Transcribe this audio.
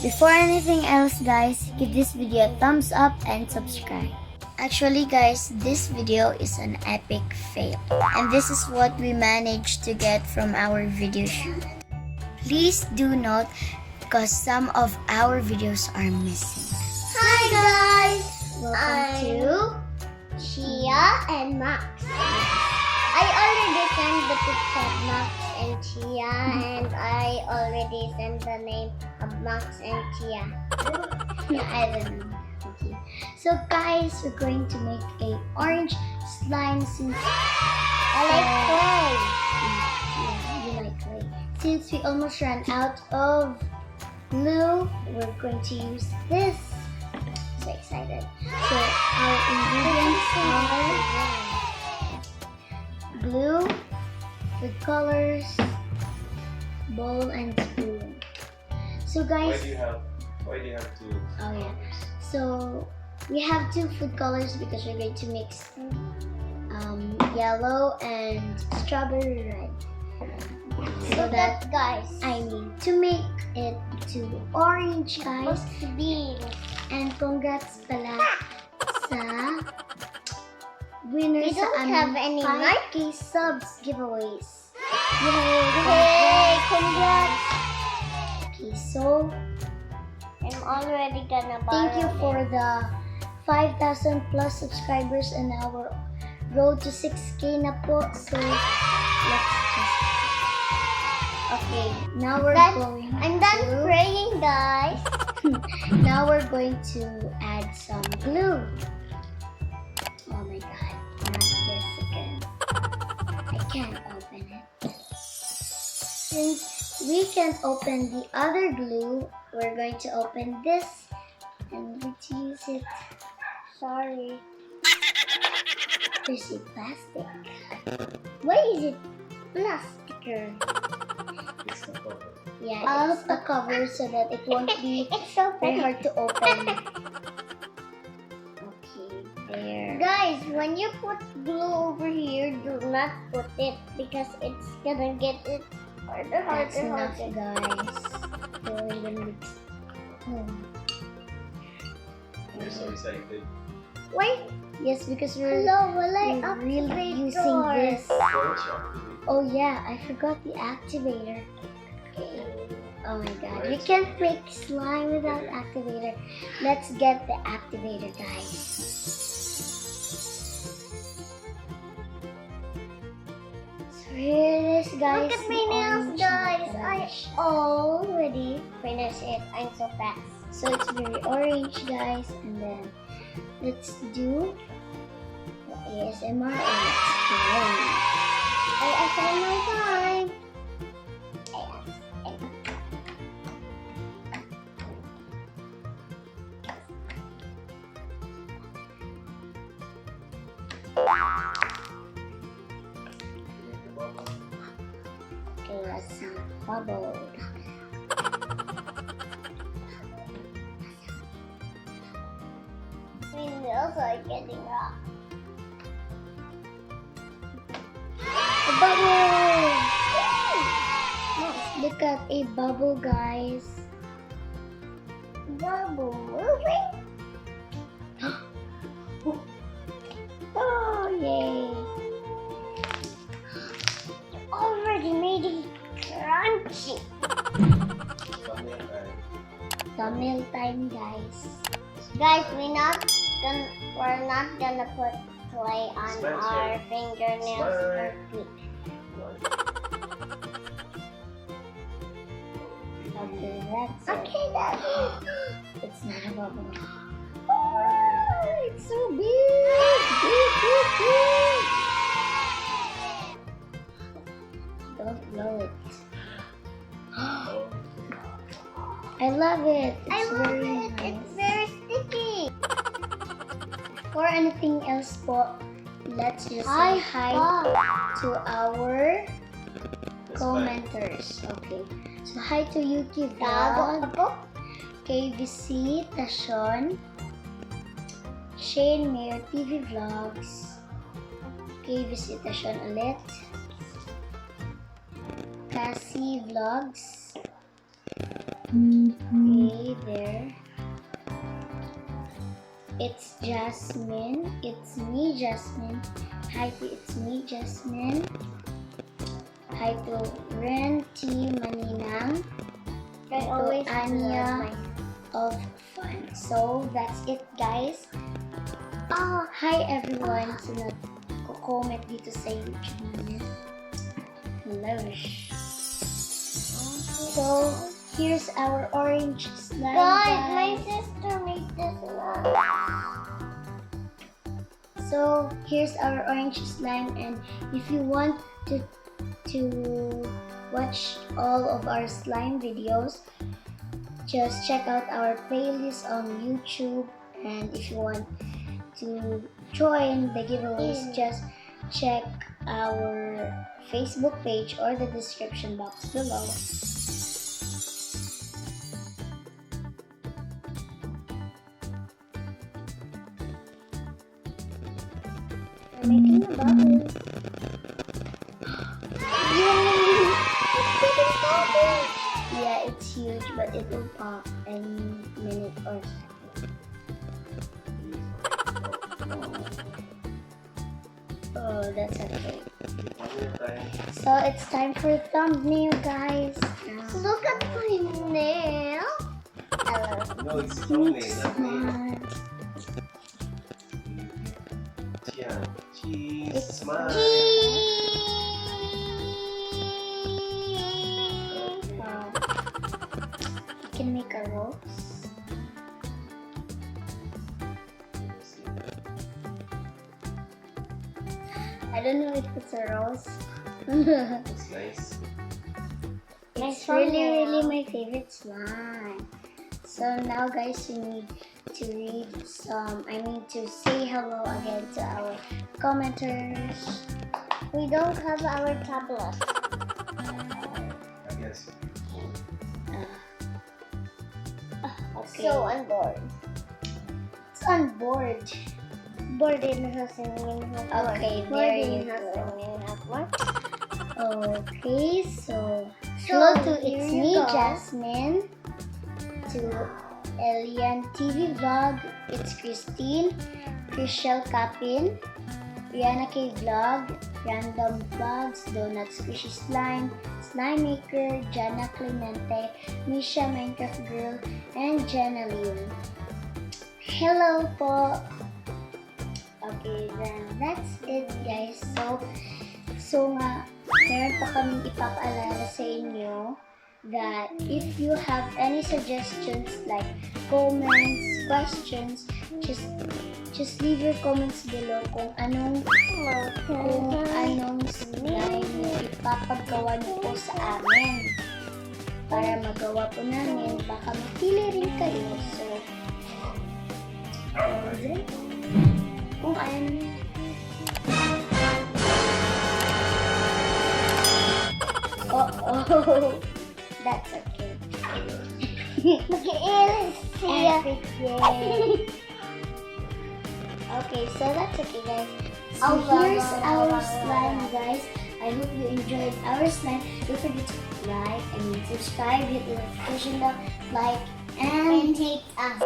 Before anything else, guys, give this video a thumbs up and subscribe. Actually, guys, this video is an epic fail, and this is what we managed to get from our video shoot. Please do note, because some of our videos are missing. Hi guys! Welcome to Chiah and Max. I already sent the picture of Max and Chiah, and I already sent the name of Max and Chiah. I don't know. Okay. So guys, we're going to make a orange slime since I like clay. yeah, you like clay. Since we almost ran out of glue, we're going to use this. So excited. So our ingredients are glue, food colors, bowl, and spoon. So guys, Why do you have two? oh yeah. So we have two food colors because we're going to mix yellow and strawberry red. So that guys, I need to make it to orange, guys. what's the deal? And congrats pala sa winner We sa don't aming have any 5K subs giveaways. Hey, congrats! Okay, so I'm already gonna borrow thank you for the 5,000 plus subscribers and our road to 6K na po. So let's just... Okay, now we're going I'm done to... praying, guys. Now we're going to add some glue. Oh my god, not this again. I can't open it. Since we can open the other glue, we're going to open this and reuse it. Sorry. There's a plastic. Why is it plasticer? It's the cover. Yeah, it's the cover so that it won't be It's so very pretty. hard to open. Okay, there. Guys, when you put glue over here, do not put it because it's gonna get it harder, That's enough, harder. guys. So we're gonna mix. You're so excited. Wait, Yes, because we're hello, wala really activator. using this. What's your Oh yeah, I forgot the activator. Okay. Oh my god, you can't make slime without activator. Let's get the activator, guys. So here it is, guys. Look at my the nails, orange guys. I blush. already finished it. I'm so fast. So it's very orange, guys. And then let's do the ASMR and let's play. ASMR time. Okay, let's see. Bubble. My nails are getting rough. A bubble! Look at a bubble, guys. Bubble moving. Oh, yay! Already made it crunchy. Thumbnail time, guys. Guys, we're not gonna put clay on our fingernails or feet. Okay, that's it. Okay, Daddy. It's not a bubble. Oh, it's so big. Don't blow it. I love it. It's I love very it. nice. It's very sticky. Or anything else po, let's just Hi, say hi to our commenters. Okay. So hi to Yuki Gago Vlog, ako. kay Visitasyon, Shane Mayor TV Vlogs, kay Visitasyon ulit, Cassie Vlogs, okay, there. It's Jasmine, it's me Jasmine, hi to it's me Jasmine, hi to Ren T. Maninang, I hi always to Anya of Fun. So that's it guys. Oh, hi everyone sa nag-comment dito sa YouTube namin. Hello. So, here's our orange slime. Guys, my sister made this one. So, here's our orange slime, and if you want to watch all of our slime videos, just check out our playlist on YouTube, and if you want to join the giveaways, just check our Facebook page or the description box below. We're making a bubble. Yay! Yeah, it's huge, but it will pop any minute or second. Oh, that's okay. So it's time for thumbnail, guys. Look at my nail. Hello. No, it's thumbnail, not me. Yeah. Cheese. It's Smile. Wow. You can make a rose. I don't know if it's a rose. It's nice. It's Nice really thumbnail. my favorite slime. So now guys, you need to to say hello again to our commenters. We don't have our tablet. I guess. Okay. So I'm bored. It's on board. Bored in her singing her Okay, bored there in you her go. singing her what? Okay, so So, hello to here It's you Me go. Jasmine, to Elian TV Vlog, it's Christine, Chriselle Capin, Rihanna K Vlog, Random Vlogs, Donuts Squishy Slime, Slime Maker, Jana Clemente, Misha Minecraft Girl, and Jenna Leon. Hello po! Okay, then that's it guys. So nga, meron pa kaming ipapaalala sa inyo that if you have any suggestions like comments, questions, just leave your comments below kung anong slime yung ipapagawa niyo po sa amin para magawa po namin, baka mapili rin kayo. So, kung ano. Oh, that's okay. Mag-iilis siya. Epic, yay. Okay, so that's okay, guys. So here's our slime, guys. I hope you enjoyed our slime. Don't forget to like and subscribe, hit the notification bell, like, and And take us.